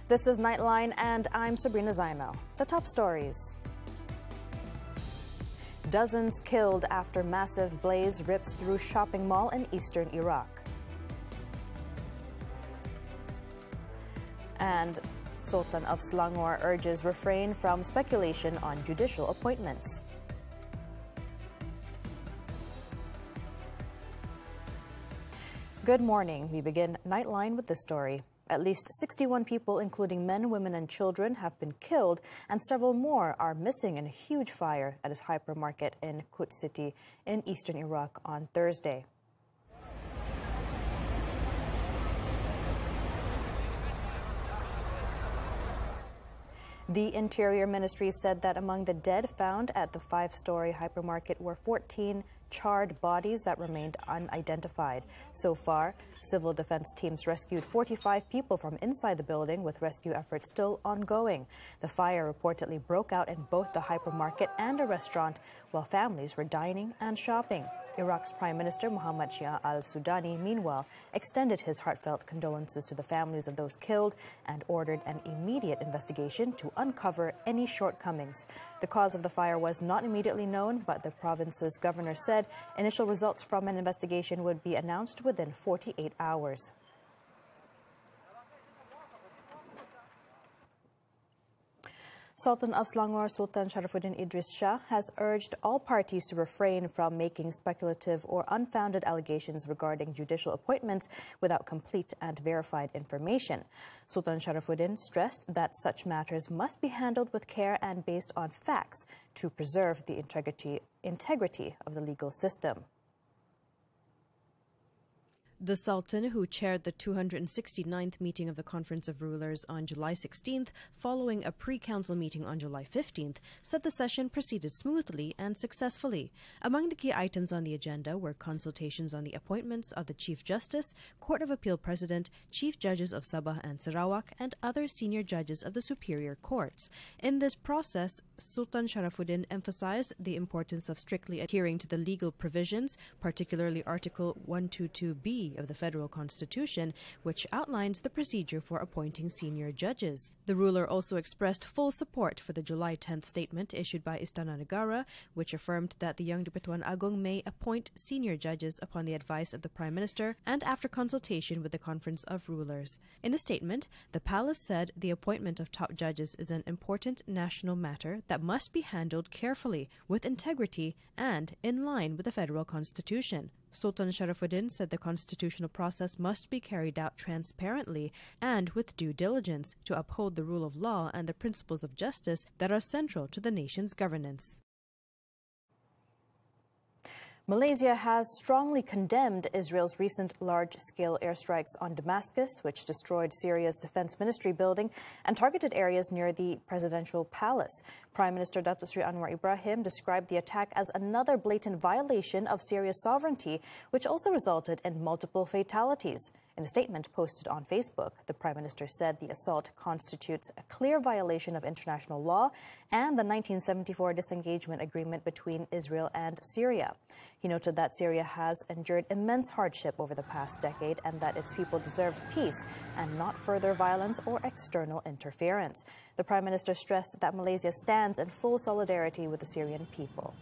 This is Nightline, and I'm Sabrina Zainal. The top stories. Dozens killed after massive blaze rips through shopping mall in eastern Iraq. And Sultan of Selangor urges refrain from speculation on judicial appointments. Good morning. We begin Nightline with this story. At least 61 people, including men, women and children, have been killed, and several more are missing in a huge fire at a hypermarket in Kut City in eastern Iraq on Thursday. The Interior Ministry said that among the dead found at the 5-story hypermarket were 14 charred bodies that remained unidentified. So far, civil defense teams rescued 45 people from inside the building, with rescue efforts still ongoing. The fire reportedly broke out in both the hypermarket and a restaurant while families were dining and shopping. Iraq's Prime Minister Mohammed Shia al-Sudani, meanwhile, extended his heartfelt condolences to the families of those killed and ordered an immediate investigation to uncover any shortcomings. The cause of the fire was not immediately known, but the province's governor said initial results from an investigation would be announced within 48 hours. Sultan of Selangor Sultan Sharifuddin Idris Shah has urged all parties to refrain from making speculative or unfounded allegations regarding judicial appointments without complete and verified information. Sultan Sharifuddin stressed that such matters must be handled with care and based on facts to preserve the integrity of the legal system. The Sultan, who chaired the 269th meeting of the Conference of Rulers on July 16th, following a pre-council meeting on July 15th, said the session proceeded smoothly and successfully. Among the key items on the agenda were consultations on the appointments of the Chief Justice, Court of Appeal President, Chief Judges of Sabah and Sarawak, and other senior judges of the superior courts. In this process, Sultan Sharifuddin emphasized the importance of strictly adhering to the legal provisions, particularly Article 122B of the Federal Constitution, which outlines the procedure for appointing senior judges. The ruler also expressed full support for the July 10th statement issued by Istana Negara, which affirmed that the Yang di-Pertuan Agong may appoint senior judges upon the advice of the Prime Minister and after consultation with the Conference of Rulers. In a statement, the palace said the appointment of top judges is an important national matter that must be handled carefully, with integrity, and in line with the Federal Constitution. Sultan Sharifuddin said the constitutional process must be carried out transparently and with due diligence to uphold the rule of law and the principles of justice that are central to the nation's governance. Malaysia has strongly condemned Israel's recent large-scale airstrikes on Damascus, which destroyed Syria's defense ministry building and targeted areas near the presidential palace. Prime Minister Datuk Seri Anwar Ibrahim described the attack as another blatant violation of Syria's sovereignty, which also resulted in multiple fatalities. In a statement posted on Facebook, the Prime Minister said the assault constitutes a clear violation of international law and the 1974 disengagement agreement between Israel and Syria. He noted that Syria has endured immense hardship over the past decade and that its people deserve peace and not further violence or external interference. The Prime Minister stressed that Malaysia stands in full solidarity with the Syrian people.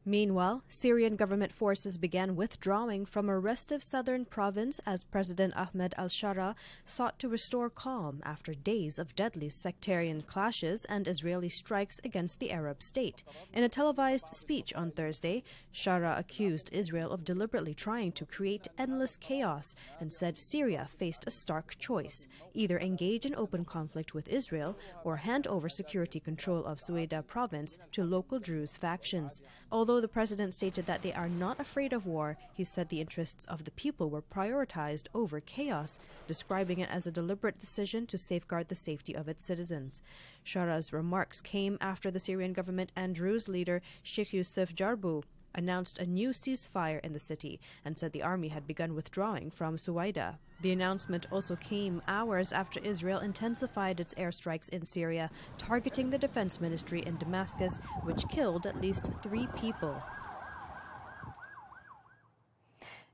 Meanwhile, Syrian government forces began withdrawing from a restive southern province as President Ahmed al-Shara sought to restore calm after days of deadly sectarian clashes and Israeli strikes against the Arab state. In a televised speech on Thursday, Shara accused Israel of deliberately trying to create endless chaos and said Syria faced a stark choice: either engage in open conflict with Israel or hand over security control of Sueda province to local Druze factions. Although the president stated that they are not afraid of war, he said the interests of the people were prioritized over chaos, describing it as a deliberate decision to safeguard the safety of its citizens. Shara's remarks came after the Syrian government and Druze leader Sheikh Yusuf Jarbu announced a new ceasefire in the city and said the army had begun withdrawing from Suwaida. The announcement also came hours after Israel intensified its airstrikes in Syria, targeting the defense ministry in Damascus, which killed at least 3 people.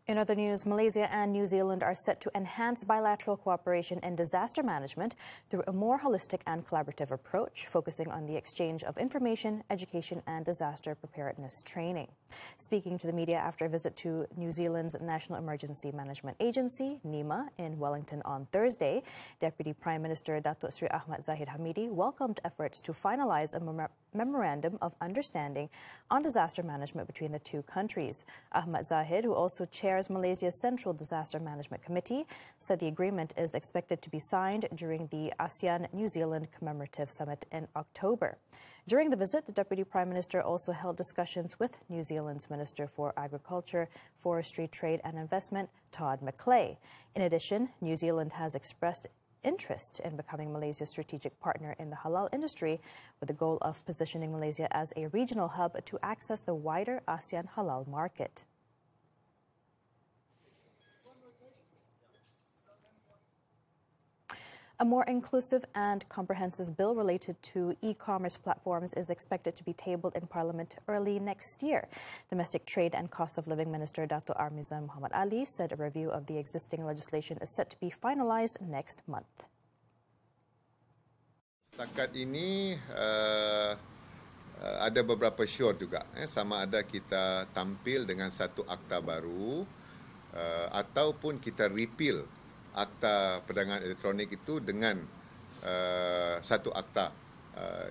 In other news, Malaysia and New Zealand are set to enhance bilateral cooperation in disaster management through a more holistic and collaborative approach, focusing on the exchange of information, education and disaster preparedness training. Speaking to the media after a visit to New Zealand's National Emergency Management Agency, NEMA, in Wellington on Thursday, Deputy Prime Minister Datuk Seri Ahmad Zahid Hamidi welcomed efforts to finalise a memorandum of understanding on disaster management between the two countries. Ahmad Zahid, who also chairs Malaysia's Central Disaster Management Committee, said the agreement is expected to be signed during the ASEAN New Zealand Commemorative Summit in October. During the visit, the Deputy Prime Minister also held discussions with New Zealand's Minister for Agriculture, Forestry, Trade and Investment, Todd McClay. In addition, New Zealand has expressed interest in becoming Malaysia's strategic partner in the halal industry, with the goal of positioning Malaysia as a regional hub to access the wider ASEAN halal market. A more inclusive and comprehensive bill related to e-commerce platforms is expected to be tabled in Parliament early next year. Domestic Trade and Cost of Living Minister Dato' Armizan Muhammad Ali said a review of the existing legislation is set to be finalised next month. Setakat ini ada beberapa syarat juga, sama ada kita tampil dengan satu akta baru ataupun kita repeal akta perdagangan elektronik itu dengan satu akta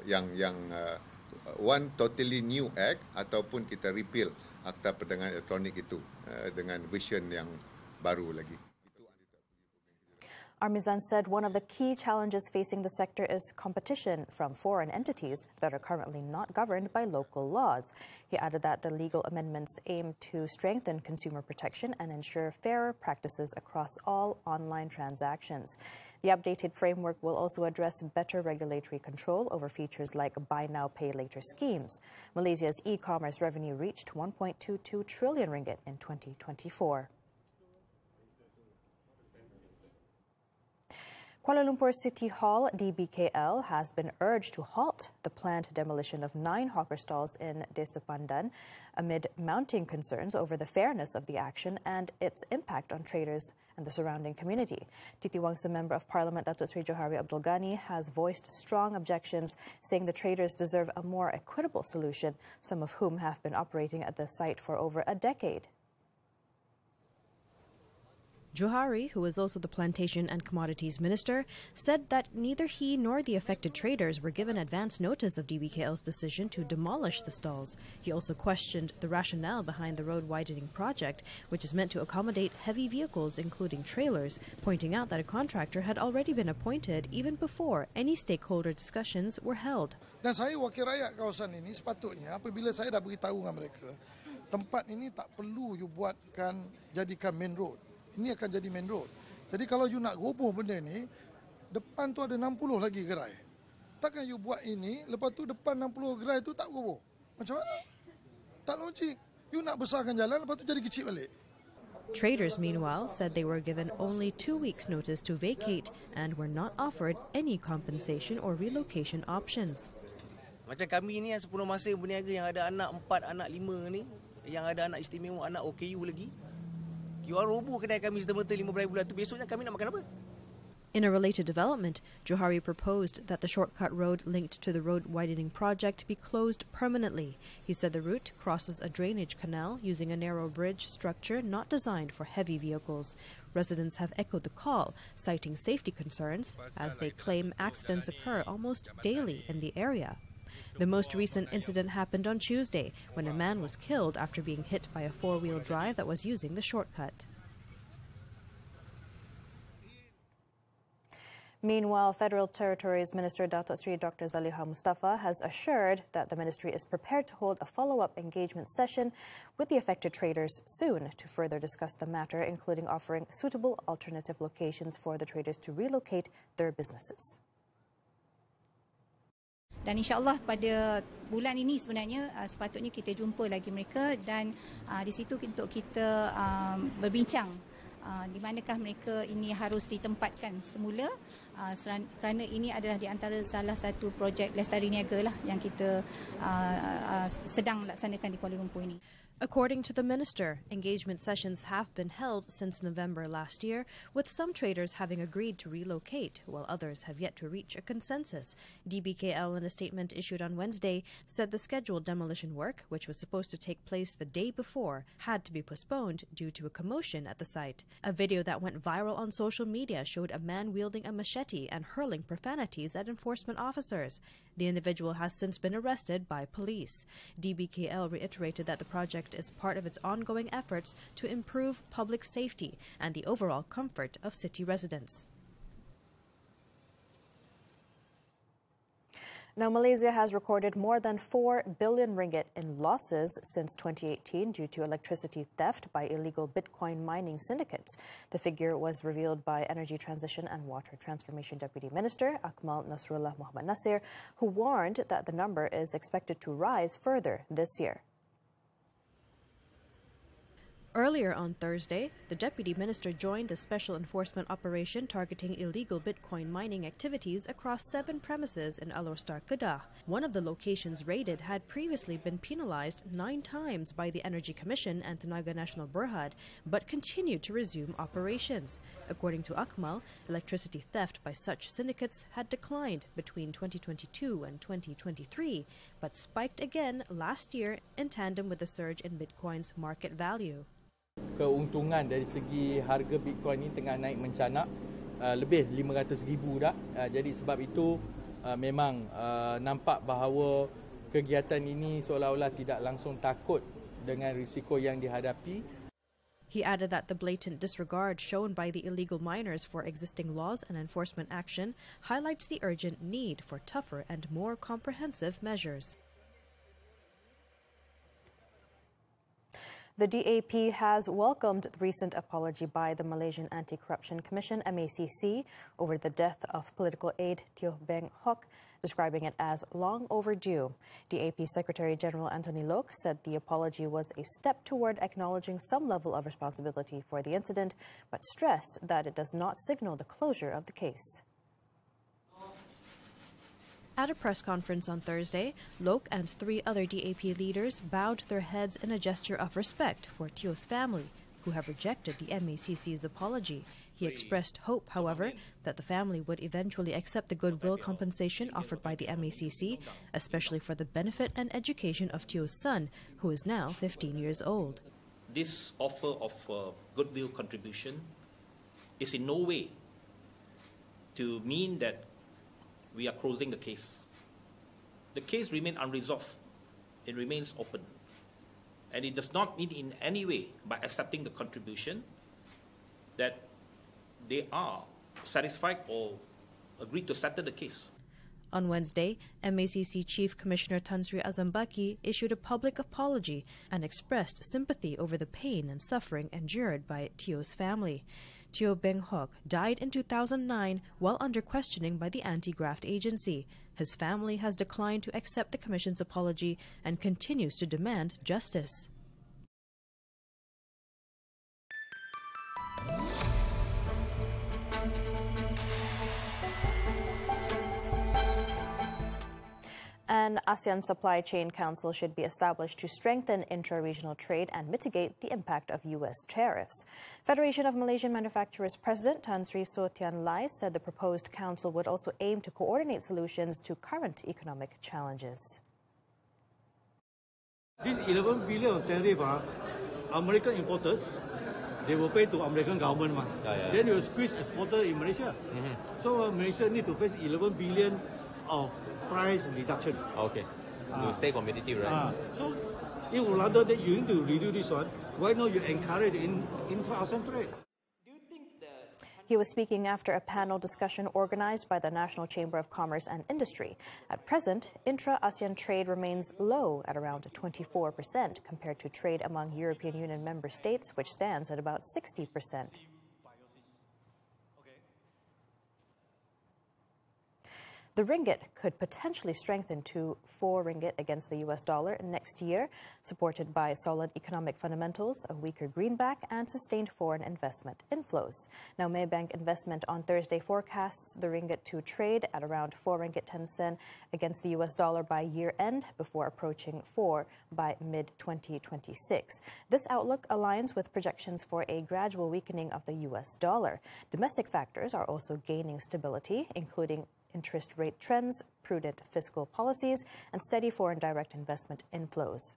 yang one totally new act ataupun kita repeal akta perdagangan elektronik itu dengan vision yang baru lagi. Armizan said one of the key challenges facing the sector is competition from foreign entities that are currently not governed by local laws. He added that the legal amendments aim to strengthen consumer protection and ensure fairer practices across all online transactions. The updated framework will also address better regulatory control over features like buy now, pay later schemes. Malaysia's e-commerce revenue reached 1.22 trillion ringgit in 2024. Kuala Lumpur City Hall, DBKL, has been urged to halt the planned demolition of 9 hawker stalls in Desa Pandan amid mounting concerns over the fairness of the action and its impact on traders and the surrounding community. Titi Wangsa Member of Parliament Datuk Seri Johari Abdul Ghani has voiced strong objections, saying the traders deserve a more equitable solution, some of whom have been operating at the site for over a decade. Johari, who is also the Plantation and Commodities Minister, said that neither he nor the affected traders were given advance notice of DBKL's decision to demolish the stalls. He also questioned the rationale behind the road widening project, which is meant to accommodate heavy vehicles, including trailers, pointing out that a contractor had already been appointed even before any stakeholder discussions were held. Dan saya wakil rakyat kawasan ini, sepatutnya apabila saya dah beritahu dengan mereka, tempat ini tak perlu you buatkan, jadikan main road. Ini akan jadi main road. Jadi kalau you nak roboh benda ni, depan tu ada 60 lagi gerai. Takkan you buat ini, lepas tu depan 60 gerai tu tak roboh. Macam mana? Tak logik. You nak besarkan jalan, lepas tu jadi kecil balik. Traders, meanwhile, said they were given only 2 weeks' notice to vacate and were not offered any compensation or relocation options. Macam kami ni yang 10 masa berniaga yang ada anak 4, anak 5 ni, yang ada anak istimewa, anak OKU lagi. You are roboh kedai kami serta-merta 15 bulan tu, besoknya kami nak makan apa? In a related development, Johari proposed that the shortcut road linked to the road widening project be closed permanently. He said the route crosses a drainage canal using a narrow bridge structure not designed for heavy vehicles. Residents have echoed the call, citing safety concerns, as they claim accidents occur almost daily in the area. The most recent incident happened on Tuesday, when a man was killed after being hit by a 4-wheel drive that was using the shortcut. Meanwhile, Federal Territories Minister Datuk Seri Dr. Zaliha Mustafa has assured that the ministry is prepared to hold a follow-up engagement session with the affected traders soon to further discuss the matter, including offering suitable alternative locations for the traders to relocate their businesses. Dan insyaAllah pada bulan ini sebenarnya sepatutnya kita jumpa lagi mereka dan di situ untuk kita berbincang di manakah mereka ini harus ditempatkan semula kerana ini adalah di antara salah satu projek lestari niaga lah yang kita sedang laksanakan di Kuala Lumpur ini. According to the minister, engagement sessions have been held since November last year, with some traders having agreed to relocate, while others have yet to reach a consensus. DBKL, in a statement issued on Wednesday, said the scheduled demolition work, which was supposed to take place the day before, had to be postponed due to a commotion at the site. A video that went viral on social media showed a man wielding a machete and hurling profanities at enforcement officers. The individual has since been arrested by police. DBKL reiterated that the project is part of its ongoing efforts to improve public safety and the overall comfort of city residents. Now, Malaysia has recorded more than 4 billion ringgit in losses since 2018 due to electricity theft by illegal Bitcoin mining syndicates. The figure was revealed by Energy Transition and Water Transformation Deputy Minister Akmal Nasrullah Muhammad Nasir, who warned that the number is expected to rise further this year. Earlier on Thursday, the Deputy Minister joined a special enforcement operation targeting illegal Bitcoin mining activities across 7 premises in Alor Star, Kedah. One of the locations raided had previously been penalized 9 times by the Energy Commission and Tenaga Nasional Berhad, but continued to resume operations. According to Akmal, electricity theft by such syndicates had declined between 2022 and 2023, but spiked again last year in tandem with the surge in Bitcoin's market value. Keuntungan dari segi harga Bitcoin ini tengah naik mencanak, lebih 500,000 dah. Jadi sebab itu memang nampak bahawa kegiatan ini seolah-olah tidak langsung takut dengan risiko yang dihadapi. He added that the blatant disregard shown by the illegal miners for existing laws and enforcement action highlights the urgent need for tougher and more comprehensive measures. The DAP has welcomed the recent apology by the Malaysian Anti-Corruption Commission, MACC, over the death of political aide Teoh Beng Hock, describing it as long overdue. DAP Secretary General Anthony Loke said the apology was a step toward acknowledging some level of responsibility for the incident, but stressed that it does not signal the closure of the case. At a press conference on Thursday, Loke and 3 other DAP leaders bowed their heads in a gesture of respect for Teoh's family, who have rejected the MACC's apology. He expressed hope, however, that the family would eventually accept the goodwill compensation offered by the MACC, especially for the benefit and education of Teoh's son, who is now 15 years old. This offer of goodwill contribution is in no way to mean that we are closing the case. The case remains unresolved. It remains open. And it does not mean in any way, by accepting the contribution, that they are satisfied or agreed to settle the case. On Wednesday, MACC Chief Commissioner Tan Sri Azambaki issued a public apology and expressed sympathy over the pain and suffering endured by Teoh's family. Teoh Beng Hock died in 2009 while under questioning by the anti-graft agency. His family has declined to accept the Commission's apology and continues to demand justice. An ASEAN Supply Chain Council should be established to strengthen intra-regional trade and mitigate the impact of U.S. tariffs. Federation of Malaysian Manufacturers President Tan Sri Sotian Lai said the proposed council would also aim to coordinate solutions to current economic challenges. This 11 billion of tariff, American importers, they will pay to American government. Then you squeeze exporter in Malaysia. So Malaysia need to face 11 billion of price reduction. Okay. To stay competitive, right? So, if rather that you need to reduce this one, why not you encourage intra-ASEAN trade? He was speaking after a panel discussion organized by the National Chamber of Commerce and Industry. At present, intra-ASEAN trade remains low at around 24% compared to trade among European Union member states, which stands at about 60%. The ringgit could potentially strengthen to 4 ringgit against the US dollar next year, supported by solid economic fundamentals, a weaker greenback, and sustained foreign investment inflows. Now, Maybank Investment on Thursday forecasts the ringgit to trade at around 4 ringgit 10 sen against the US dollar by year end, before approaching 4 by mid-2026. This outlook aligns with projections for a gradual weakening of the US dollar. Domestic factors are also gaining stability, including interest rate trends, prudent fiscal policies, and steady foreign direct investment inflows.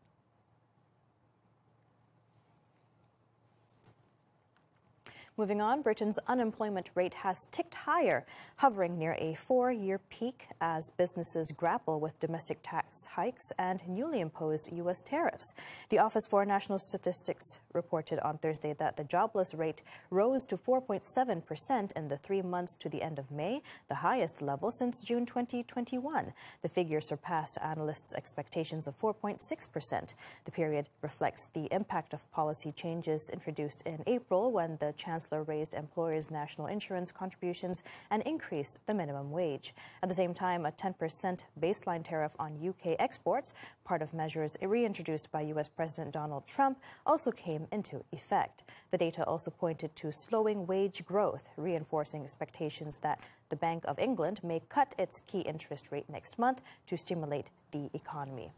Moving on, Britain's unemployment rate has ticked higher, hovering near a 4-year peak as businesses grapple with domestic tax hikes and newly imposed U.S. tariffs. The Office for National Statistics reported on Thursday that the jobless rate rose to 4.7% in the 3 months to the end of May, the highest level since June 2021. The figure surpassed analysts' expectations of 4.6%. The period reflects the impact of policy changes introduced in April, when the Chancellor raised employers' national insurance contributions and increased the minimum wage. At the same time, a 10% baseline tariff on UK exports, part of measures reintroduced by US President Donald Trump, also came into effect. The data also pointed to slowing wage growth, reinforcing expectations that the Bank of England may cut its key interest rate next month to stimulate the economy.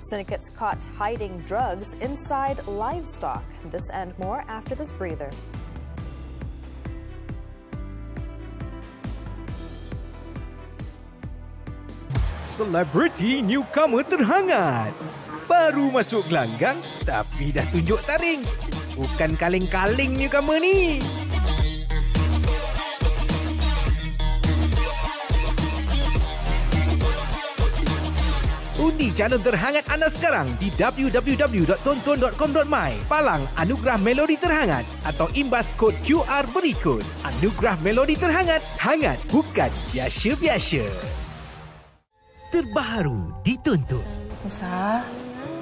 Syndicates caught hiding drugs inside livestock. This and more after this breather. Celebrity newcomer terhangat. Baru masuk gelanggang tapi dah tunjuk taring. Bukan kaleng-kaleng newcomer ni. Undi calon terhangat anda sekarang di www.tonton.com.my. Palang anugerah melodi terhangat atau imbas kod QR berikut. Anugerah melodi terhangat, hangat bukan biasa-biasa. Terbaru dituntut. Nisa,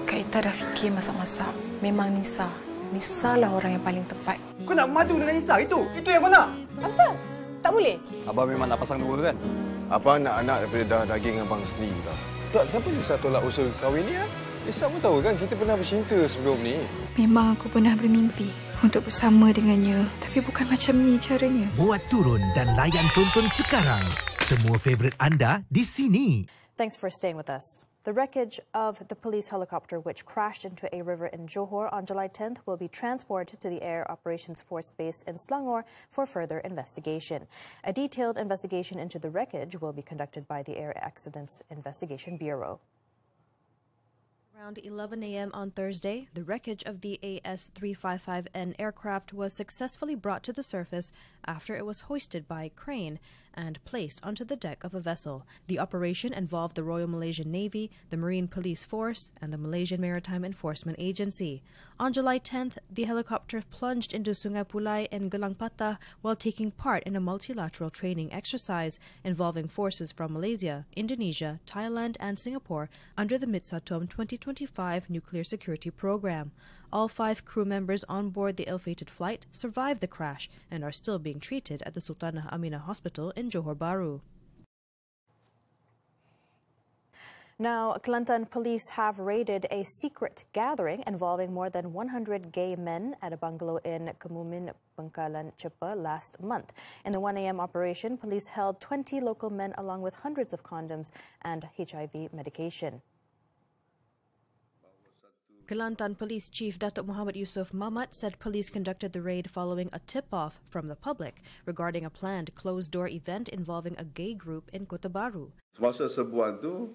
Kak Ita dah fikir masak-masak. Memang Nisa. Nisa lah orang yang paling tepat. Kau nak madu dengan Nisa? Itu yang kau nak? Apasal? Tak boleh? Abang memang nak pasang dua kan? Abang nak anak daripada daging abang sendiri tau. Tak, kenapa Nisa tolak usul kahwin ni? Nisa pun tahu kan kita pernah bercinta sebelum ni. Memang aku pernah bermimpi untuk bersama dengannya. Tapi bukan macam ni caranya. Muat turun dan layan tonton sekarang. Semua favourite anda di sini. Thanks for staying with us. The wreckage of the police helicopter which crashed into a river in Johor on July 10th will be transported to the Air Operations Force base in Selangor for further investigation. A detailed investigation into the wreckage will be conducted by the Air Accidents Investigation Bureau. Around 11 a.m. on Thursday, the wreckage of the AS-355N aircraft was successfully brought to the surface after it was hoisted by a crane and placed onto the deck of a vessel. The operation involved the Royal Malaysian Navy, the Marine Police Force, and the Malaysian Maritime Enforcement Agency. On July 10th, the helicopter plunged into Sungai Pulai in Gelang Patah while taking part in a multilateral training exercise involving forces from Malaysia, Indonesia, Thailand, and Singapore under the Mitsatom 2025 Nuclear Security Program. All 5 crew members on board the ill-fated flight survived the crash and are still being treated at the Sultan of Sulu Hospital in Johor Baru. Now, Clantan police have raided a secret gathering involving more than 100 gay men at a bungalow in Kemumin, Bengkalan, Cepa last month. In the 1 a.m. operation, police held 20 local men along with hundreds of condoms and HIV medication. Clantan Police Chief Datuk Muhammad Yusof Mamat said police conducted the raid following a tip-off from the public regarding a planned closed-door event involving a gay group in Kota Baru. Semasa sebuah tu,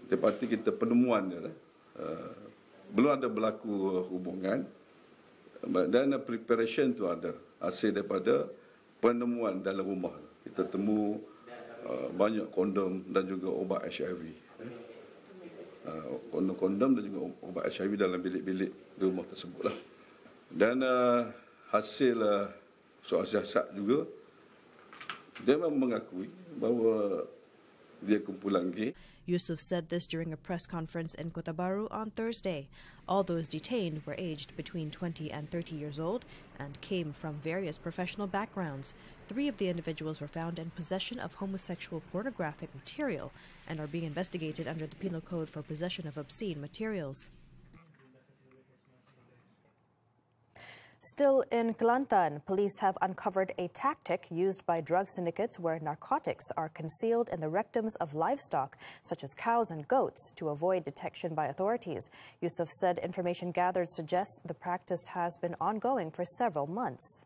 tepati kita penemuan dia, belum ada berlaku hubungan, dan preparation tu ada hasil daripada penemuan dalam rumah. Kita temu banyak kondom dan juga ubat HIV. Kondom dan juga ubat HIV dalam bilik-bilik di rumah tersebutlah. Dan hasil soal siasat juga, dia memang mengakui bahawa dia kumpulan gay. Yusof said this during a press conference in Kota Baru on Thursday. All those detained were aged between 20 and 30 years old and came from various professional backgrounds. 3 of the individuals were found in possession of homosexual pornographic material and are being investigated under the Penal Code for possession of obscene materials. Still in Clantan, police have uncovered a tactic used by drug syndicates where narcotics are concealed in the rectums of livestock, such as cows and goats, to avoid detection by authorities. Yusof said information gathered suggests the practice has been ongoing for several months.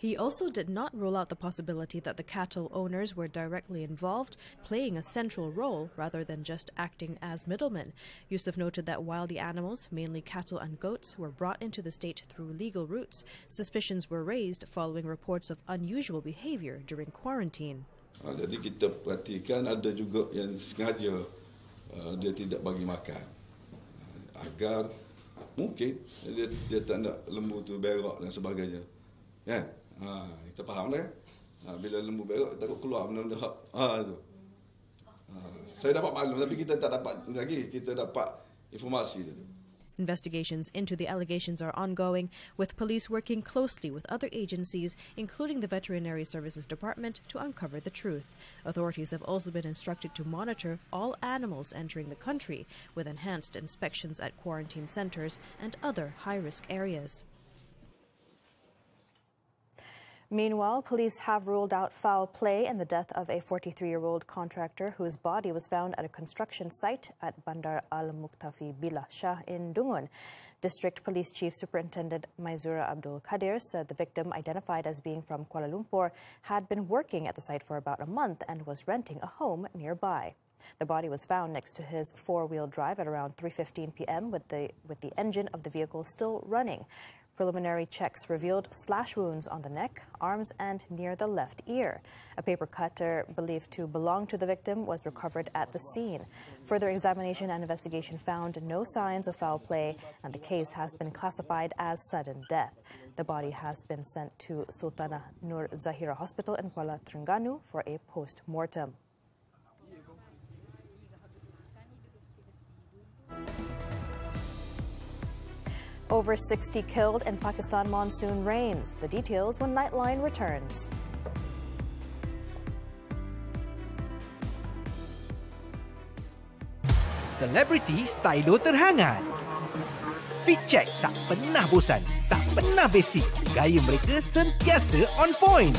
He also did not rule out the possibility that the cattle owners were directly involved, playing a central role rather than just acting as middlemen. Yusof noted that while the animals, mainly cattle and goats, were brought into the state through legal routes, suspicions were raised following reports of unusual behavior during quarantine. Jadi kita perhatikan ada juga yang sengaja dia tidak bagi makan agar mungkin dia tak nak lembu tu berak dan sebagainya. Kan? Kita faham lah. Bila lembu berak takut keluar benda-benda tu. Saya dapat maklum tapi kita tak dapat lagi, kita dapat informasi tu. Investigations into the allegations are ongoing, with police working closely with other agencies, including the Veterinary Services Department, to uncover the truth. Authorities have also been instructed to monitor all animals entering the country, with enhanced inspections at quarantine centres and other high-risk areas. Meanwhile, police have ruled out foul play in the death of a 43-year-old contractor whose body was found at a construction site at Bandar Al-Muktafi Billah Shah in Dungun. District Police Chief Superintendent Maizura Abdul Qadir said the victim, identified as being from Kuala Lumpur, had been working at the site for about a month and was renting a home nearby. The body was found next to his four-wheel drive at around 3:15 p.m. with the engine of the vehicle still running. Preliminary checks revealed slash wounds on the neck, arms, and near the left ear. A paper cutter believed to belong to the victim was recovered at the scene. Further examination and investigation found no signs of foul play, and the case has been classified as sudden death. The body has been sent to Sultan of Zaliha Hospital in Kuala Terengganu for a post-mortem. Over 60 killed in Pakistan monsoon rains. The details when Nightline returns. Selebriti stylo terhangat. Fit check tak pernah bosan, tak pernah basic. Gaya mereka sentiasa on point.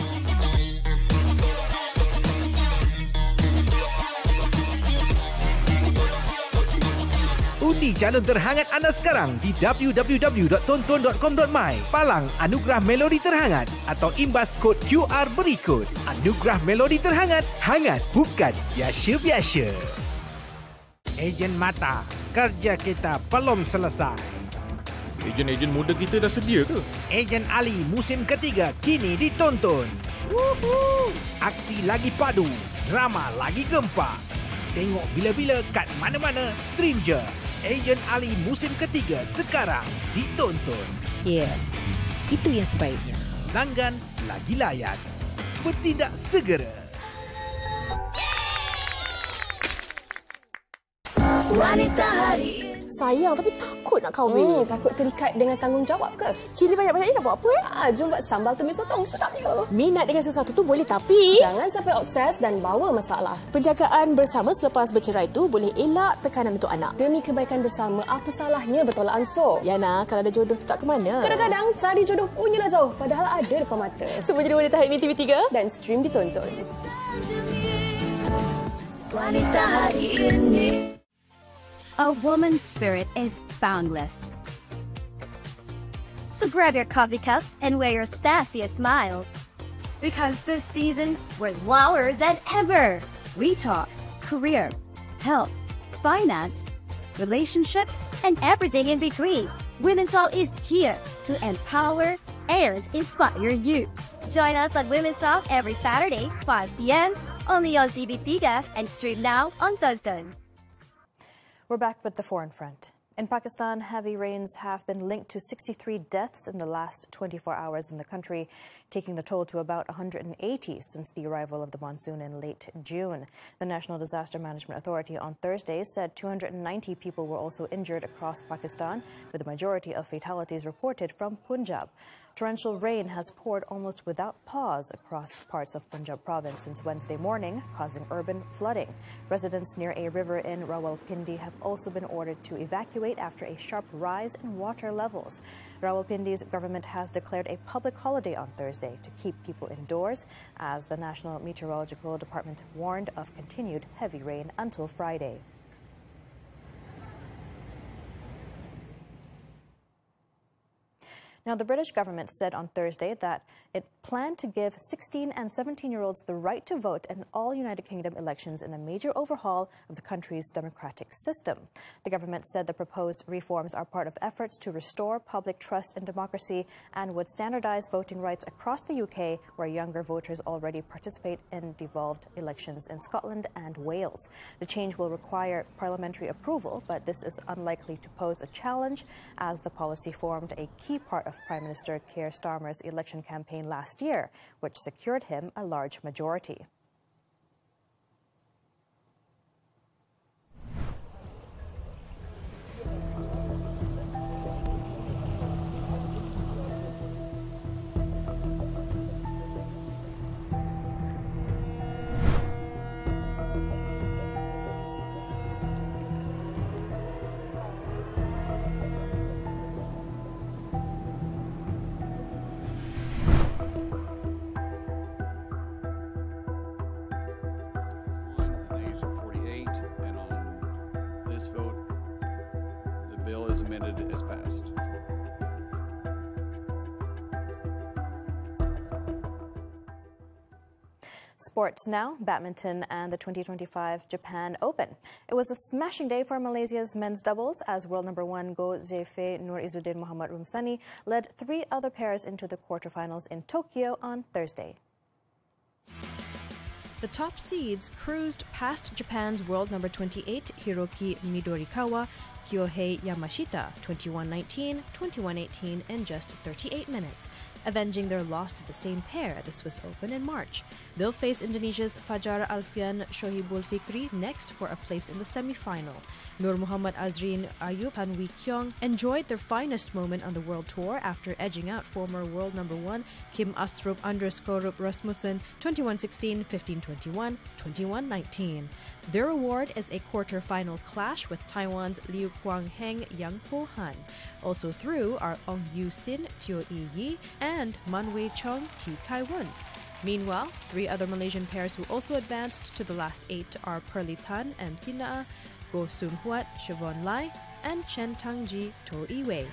Undi calon terhangat anda sekarang di www.tonton.com.my. Palang anugerah melodi terhangat atau imbas kod QR berikut. Anugerah melodi terhangat, hangat bukan biasa-biasa. Ejen Mata, kerja kita belum selesai. Ejen-ejen muda kita dah sedia ke? Ejen Ali musim ketiga kini ditonton. Aksi lagi padu, drama lagi gempak. Tengok bila-bila kat mana-mana, stream je. Ejen Ali musim ketiga sekarang ditonton. Ya, itu yang sebaiknya. Langgan lagi layan. Bertindak segera. Wanita hari ini. Sayang tapi takut nak kahwin. Takut terikat dengan tanggungjawab ke? Cili banyak-banyak ni nak buat apa ya? Jom buat sambal tumis sotong, sedapnya. Minat dengan sesuatu tu boleh tapi jangan sampai obses dan bawa masalah. Penjagaan bersama selepas bercerai tu boleh elak tekanan untuk anak. Demi kebaikan bersama, apa salahnya bertolak ansur? Yana, kalau ada jodoh tu tak ke mana? Kadang-kadang cari jodoh punyalah jauh, padahal ada depan mata. Semua jadi wanita hari ini TV3 dan stream ditonton. Wanita hari ini. A woman's spirit is boundless. So grab your coffee cup and wear your sassiest smile. Because this season, we're louder than ever. We talk career, health, finance, relationships, and everything in between. Women's Talk is here to empower and inspire you. Join us on Women's Talk every Saturday, 5 p.m. only on CB3 and stream now on Thursday. We're back with the foreign front. In Pakistan, heavy rains have been linked to 63 deaths in the last 24 hours in the country, taking the toll to about 180 since the arrival of the monsoon in late June. The National Disaster Management Authority on Thursday said 290 people were also injured across Pakistan, with the majority of fatalities reported from Punjab. Torrential rain has poured almost without pause across parts of Punjab province since Wednesday morning, causing urban flooding. Residents near a river in Rawalpindi have also been ordered to evacuate after a sharp rise in water levels. Rawalpindi's government has declared a public holiday on Thursday to keep people indoors, as the National Meteorological Department warned of continued heavy rain until Friday. Now, the British government said on Thursday that it planned to give 16 and 17-year-olds the right to vote in all United Kingdom elections in a major overhaul of the country's democratic system. The government said the proposed reforms are part of efforts to restore public trust in democracy and would standardize voting rights across the UK, where younger voters already participate in devolved elections in Scotland and Wales. The change will require parliamentary approval, but this is unlikely to pose a challenge, as the policy formed a key part of Prime Minister Keir Starmer's election campaign last year, which secured him a large majority. As passed. Sports now, badminton and the 2025 Japan Open. It was a smashing day for Malaysia's men's doubles as world number 1 Go Zefei Nur Izzuddin Muhammad Rumsani led 3 other pairs into the quarterfinals in Tokyo on Thursday. The top seeds cruised past Japan's world number 28 Hiroki Midorikawa, Kyohei Yamashita 21-19, 21-18 in just 38 minutes, avenging their loss to the same pair at the Swiss Open in March. They'll face Indonesia's Fajar Alfian Shohibul Fikri next for a place in the semi-final. Nur Muhammad Azrin Ayub and Wee Kyung enjoyed their finest moment on the World Tour after edging out former world number 1 Kim Astrup _ Rasmussen 21-16, 15-21, 21-19. Their reward is a quarter-final clash with Taiwan's Liu Kuang-heng Yang Po-han. Also through are Ong Yu-sin, Teoh Yi and Man Wei-chong, T Kai-won. Meanwhile, 3 other Malaysian pairs who also advanced to the last 8 are Perli Tan and Tinaa, Goh Soon-huat, Siobhan Lai, and Chen Tang-ji, To Yi-wei.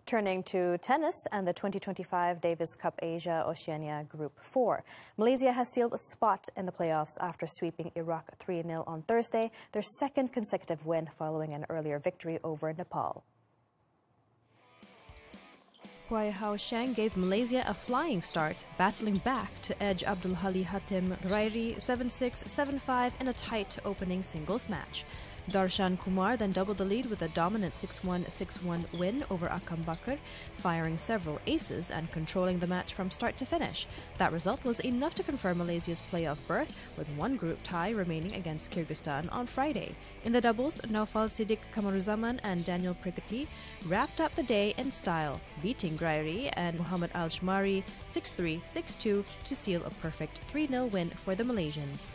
Turning to tennis and the 2025 Davis Cup Asia Oceania Group 4. Malaysia has sealed a spot in the playoffs after sweeping Iraq 3-0 on Thursday, their second consecutive win following an earlier victory over Nepal. Huai Hao Shang gave Malaysia a flying start, battling back to edge Abdul Hali Hatem Rairi 7-6, 7-5 in a tight opening singles match. Darshan Kumar then doubled the lead with a dominant 6-1, 6-1 win over Akam Bakr, firing several aces and controlling the match from start to finish. That result was enough to confirm Malaysia's playoff berth, with one group tie remaining against Kyrgyzstan on Friday. In the doubles, Naufal Siddiq Kamaruzaman and Daniel Prikati wrapped up the day in style, beating Grairi and Muhammad Al-Shmari 6-3, 6-2 to seal a perfect 3-0 win for the Malaysians.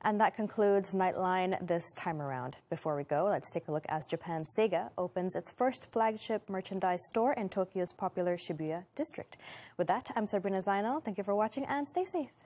And that concludes Nightline this time around. Before we go, let's take a look as Japan's Sega opens its first flagship merchandise store in Tokyo's popular Shibuya district. With that, I'm Sabrina Zainal. Thank you for watching and stay safe.